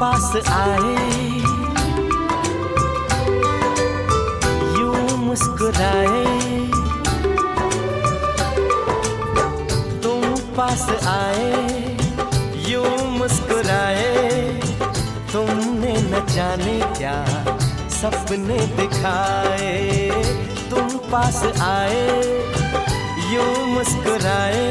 पास आए, यूं मुस्कुराए, तुम पास आए, यूं मुस्कुराए, तुमने न जाने क्या सपने दिखाए। तुम पास आए, यूं मुस्कुराए,